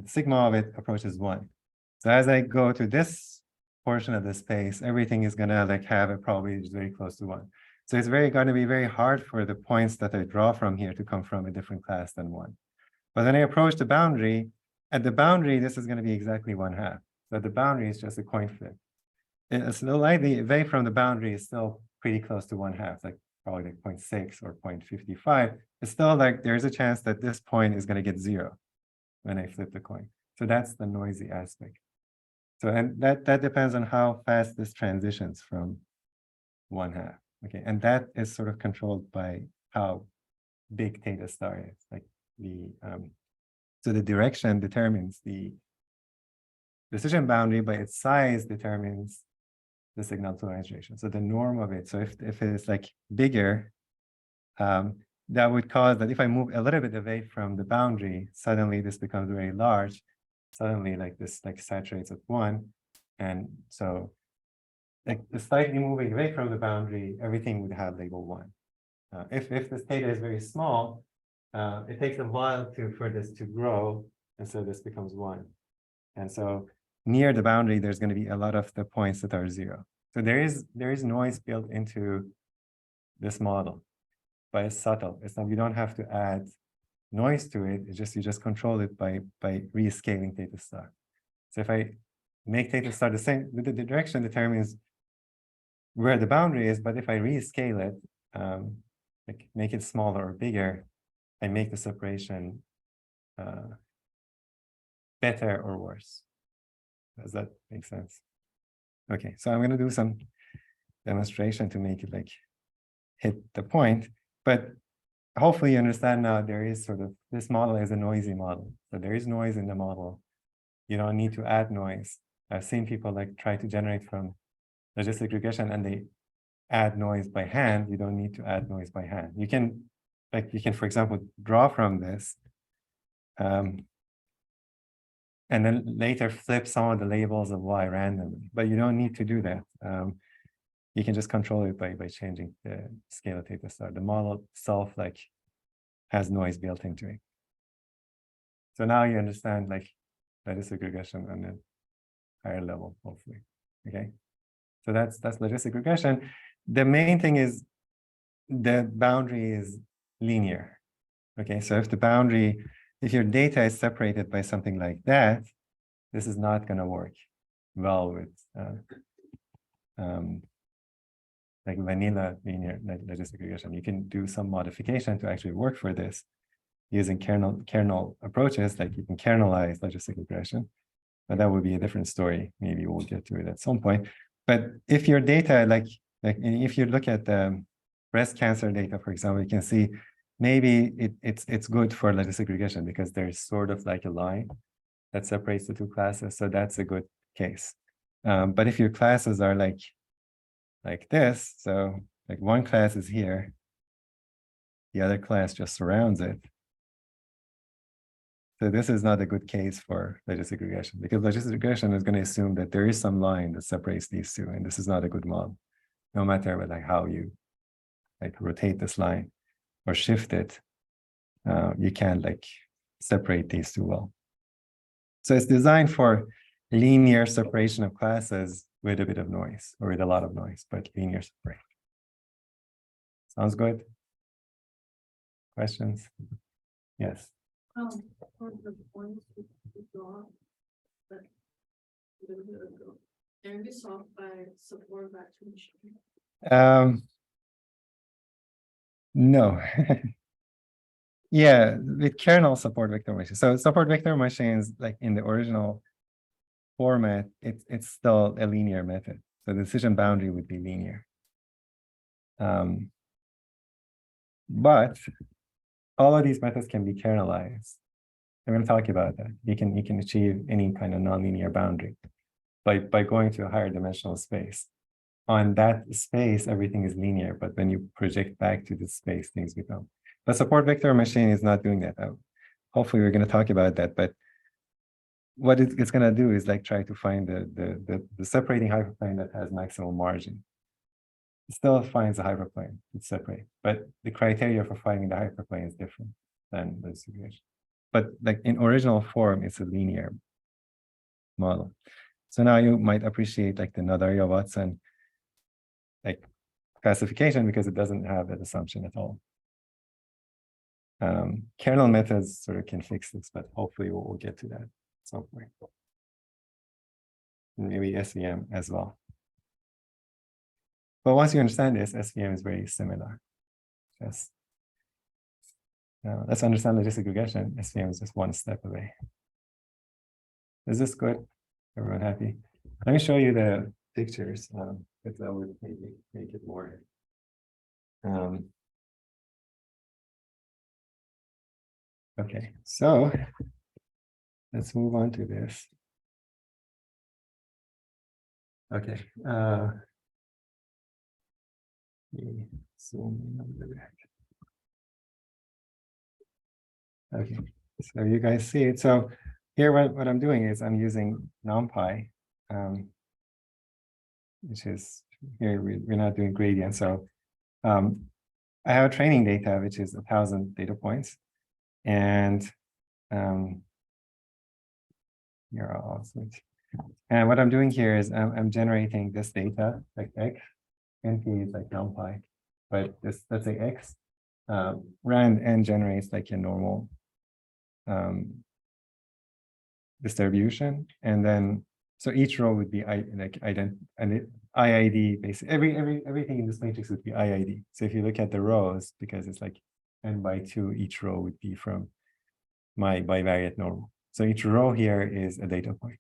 sigma of it approaches 1. So as I go to this portion of the space, everything is going to like have a probability is very close to 1. So it's going to be very hard for the points that I draw from here to come from a different class than 1. But when I approach the boundary, at the boundary, this is going to be exactly 1/2. So the boundary is just a coin flip. It's slightly away from the boundary is still pretty close to 1/2, like probably like 0.6 or 0.55. It's still like there's a chance that this point is going to get 0 when I flip the coin. So that's the noisy aspect. So, and that depends on how fast this transitions from 1/2. Okay, and that is sort of controlled by how big theta star is. Like so the direction determines the decision boundary, but its size determines the signal to noise ratio. So the norm of it. So if it's like bigger, that would cause that if I move a little bit away from the boundary, suddenly this becomes very large. suddenly like this like saturates at 1, and so like slightly moving away from the boundary, everything would have label 1. If this theta is very small, it takes a while for this to grow, and so this becomes 1. And so near the boundary, there's going to be a lot of the points that are 0. So there is noise built into this model, but it's subtle. It's not, you don't have to add noise to it. It's just you just control it by rescaling theta star. So if I make theta star the same, the direction determines where the boundary is, but if I rescale it, like make it smaller or bigger, I make the separation better or worse. Does that make sense? Okay, so I'm going to do some demonstration to make it like hit the point, but hopefully you understand now there is sort of, this model is a noisy model. So there is noise in the model. You don't need to add noise. I've seen people like try to generate from logistic regression and they add noise by hand. You don't need to add noise by hand. You can, for example, draw from this, and then later flip some of the labels of y randomly, but you don't need to do that. You can just control it by changing the scale of theta star. The model itself like has noise built into it. So now you understand like logistic regression on a higher level, hopefully. Okay, so that's logistic regression. The main thing is the boundary is linear. Okay, so if your data is separated by something like that, this is not going to work well with like vanilla linear logistic regression. You can do some modification to actually work for this using kernel approaches, like you can kernelize logistic regression, but that would be a different story. Maybe we'll get to it at some point. But if your data, like if you look at the breast cancer data, for example, you can see maybe it's good for logistic regression because there's sort of like a line that separates the two classes. So that's a good case. But if your classes are like this, so like one class is here, the other class just surrounds it. So this is not a good case for logistic regression because logistic regression is going to assume that there is some line that separates these two, and this is not a good model. No matter like how you like rotate this line or shift it, you can't like separate these two well. So it's designed for linear separation of classes with a bit of noise or with a lot of noise, but linear separation. Sounds good? Questions? Yes. For the points we draw, but a little bit ago, can be solved by support vector machine? No. Yeah, with kernel support vector machines. So support vector machines, like in the original format, it's still a linear method. So the decision boundary would be linear. But all of these methods can be kernelized. I'm going to talk about that. You can achieve any kind of nonlinear boundary by going to a higher dimensional space. On that space, everything is linear, but when you project back to this space, things become. The support vector machine is not doing that. Hopefully, we're going to talk about that. But what it's going to do is like try to find the separating hyperplane that has maximum margin. It still finds a hyperplane to separate, but the criteria for finding the hyperplane is different than the situation. But like in original form, it's a linear model. So now you might appreciate like the Nadaria-Watson like classification because it doesn't have that assumption at all. Kernel methods sort of can fix this, but hopefully we'll get to that at some point. Maybe SVM as well. But once you understand this, SVM is very similar. Just let's understand logistic regression. SVM is just one step away. Is this good? Everyone happy? Let me show you the pictures, because that would maybe make it more. Okay, so let's move on to this. Okay. Zoom in a little bit. Okay, so you guys see it. So here what I'm doing is I'm using NumPy, which is here we're not doing gradient. So I have a training data, which is 1,000 data points. And here I'll switch. And what I'm doing here is I'm generating this data like X, NP is like NumPy, but this, let's say X, rand and generates like a normal distribution. And then, so each row would be IID, basically everything in this matrix would be IID. So if you look at the rows, because it's like n by 2, each row would be from my bivariate normal. So each row here is a data point,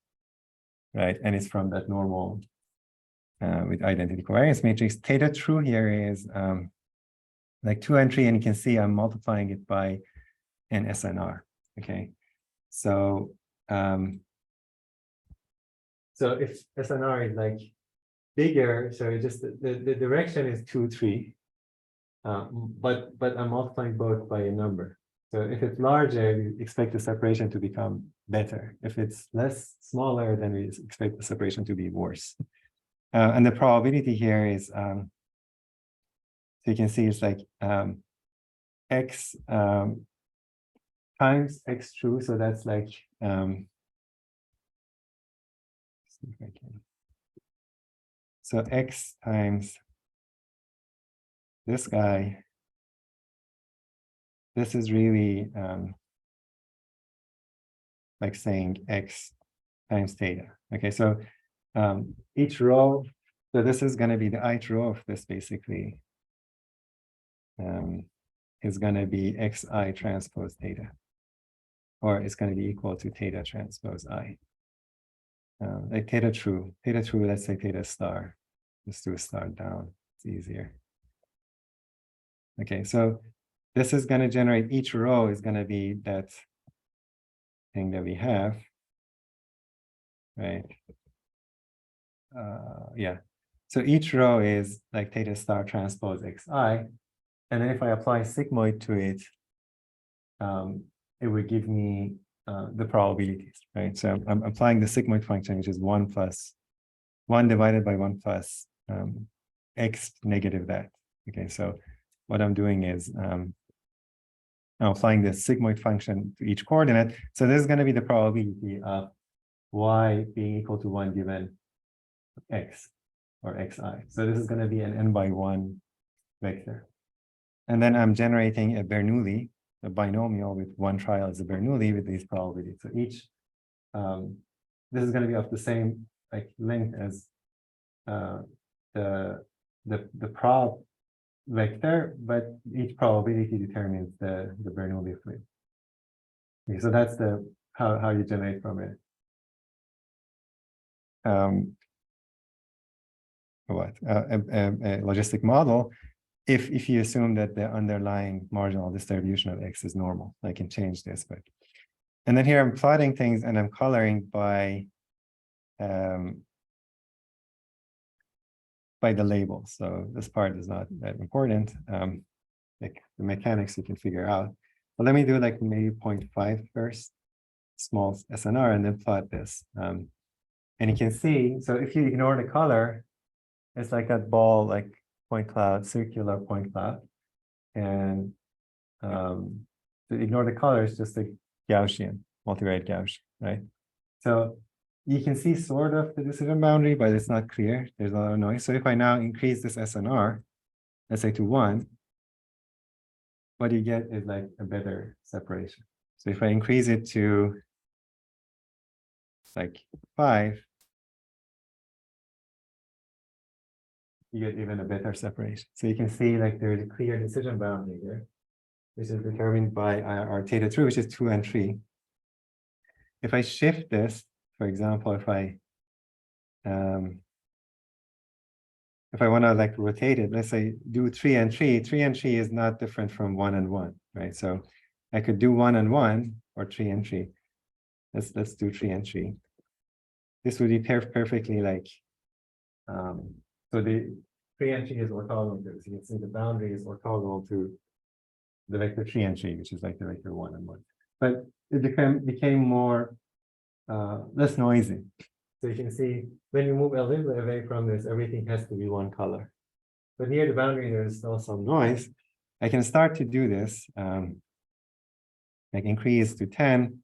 right? And it's from that normal with identity covariance matrix. Theta true here is like 2 and 3, and you can see I'm multiplying it by an SNR. Okay, so so if SNR is like bigger, so it just the direction is 2, 3, but I'm multiplying both by a number. So if it's larger, we expect the separation to become better. If it's smaller, then we expect the separation to be worse. And the probability here is, so you can see it's like X times X true. So that's like, see if I can. So X times this guy. This is really like saying X times theta. Okay, so each row, so this is going to be the ith row of this basically is going to be xi transpose theta, or it's going to be equal to theta transpose I. Like theta true, let's say theta star. Let's do a star down, it's easier. Okay, so this is going to generate, each row is going to be that thing that we have, right? Yeah, so each row is like theta star transpose xi, and then if I apply sigmoid to it, it would give me the probabilities, right? So I'm applying the sigmoid function, which is 1 divided by 1 plus x negative that. Okay, so what I'm doing is I'm applying the sigmoid function to each coordinate. So this is going to be the probability of y being equal to 1 given x or xi. So this is going to be an n by 1 vector. And then I'm generating a Bernoulli, a binomial with one trial as a Bernoulli with these probabilities. So each, this is going to be of the same like length as the prob vector, but each probability determines the Bernoulli field. Okay, so that's the how you generate from it. A logistic model, if you assume that the underlying marginal distribution of x is normal. I can change this, but and then here I'm plotting things and I'm coloring by the label. So this part is not that important. Like the mechanics you can figure out. But let me do like maybe 0.5 first, small SNR, and then plot this. And you can see, so if you ignore the color, it's like that ball, like point cloud, circular point cloud. And to ignore the color is just a Gaussian, multivariate Gaussian, right? So you can see sort of the decision boundary, but it's not clear. There's a lot of noise. So if I now increase this SNR, let's say to 1, what you get is like a better separation. So if I increase it to like 5, you get even a better separation. So you can see like there's a clear decision boundary here, which is determined by our theta true, which is 2 and 3. If I shift this, for example, if I want to like rotate it, let's say do 3 and 3. 3 and 3 is not different from 1 and 1, right? So I could do 1 and 1 or 3 and 3. Let's do 3 and 3. This would be perfectly like so the 3 and 3 is orthogonal to this. You can see the boundary is orthogonal to the vector 3 and 3, which is like the vector 1 and 1. But it became more less noisy. So you can see when you move a little bit away from this, everything has to be one color. But near the boundary, there's still some noise. I can start to do this, like increase to 10.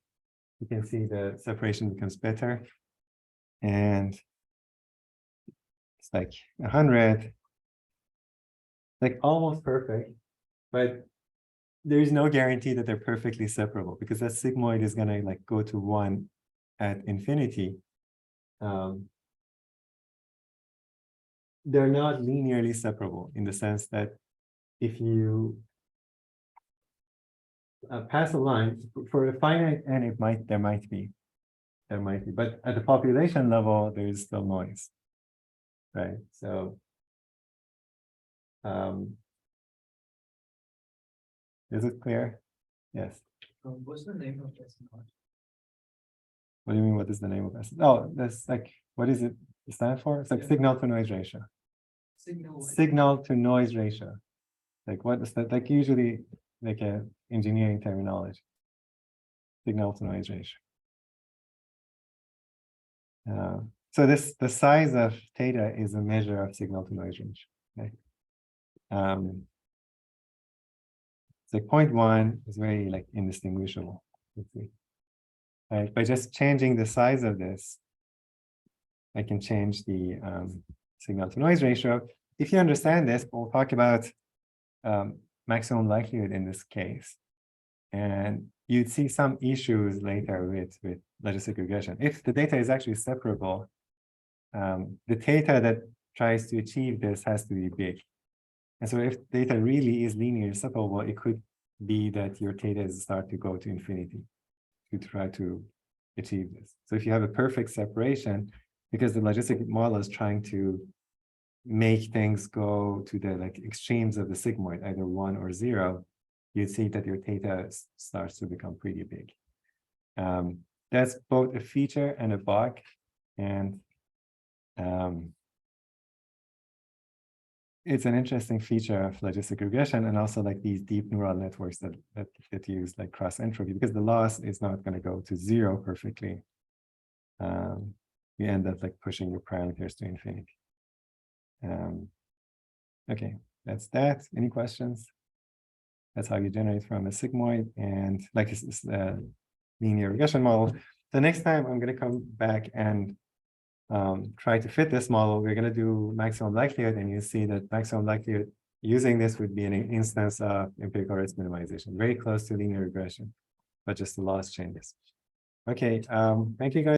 You can see the separation becomes better. And it's like 100, like almost perfect, but there's no guarantee that they're perfectly separable because that sigmoid is gonna like go to 1 at infinity. They're not linearly separable in the sense that if you pass a line for a finite n, there might be, but at the population level, there is still noise, right? So, is it clear? Yes. What's the name of this node? What do you mean? What is the name of this? Oh, that's like, what is it stand for? It's like signal to noise ratio. Signal to noise ratio. Like what is that? Like usually like a engineering terminology. Signal to noise ratio. So the size of theta is a measure of signal to noise ratio. Okay. It's like 0.1 is very like indistinguishable. Let's see. Right, by just changing the size of this, I can change the signal to noise ratio. If you understand this, we'll talk about maximum likelihood in this case. And you'd see some issues later with logistic regression. If the data is actually separable, the theta that tries to achieve this has to be big. And so if data really is linearly separable, it could be that your theta start to go to infinity to try to achieve this. So if you have a perfect separation, because the logistic model is trying to make things go to the like extremes of the sigmoid, either 1 or 0, you'd see that your theta starts to become pretty big. That's both a feature and a bug, and it's an interesting feature of logistic regression, and also like these deep neural networks that use like cross entropy, because the loss is not going to go to 0 perfectly. You end up like pushing your parameters to infinity. Okay, that's that. Any questions? That's how you generate from a sigmoid and like this linear regression model. The next time I'm going to come back and try to fit this model. We're going to do maximum likelihood, and you see that maximum likelihood using this would be an instance of empirical risk minimization, very close to linear regression, but just the loss changes. Okay, thank you guys.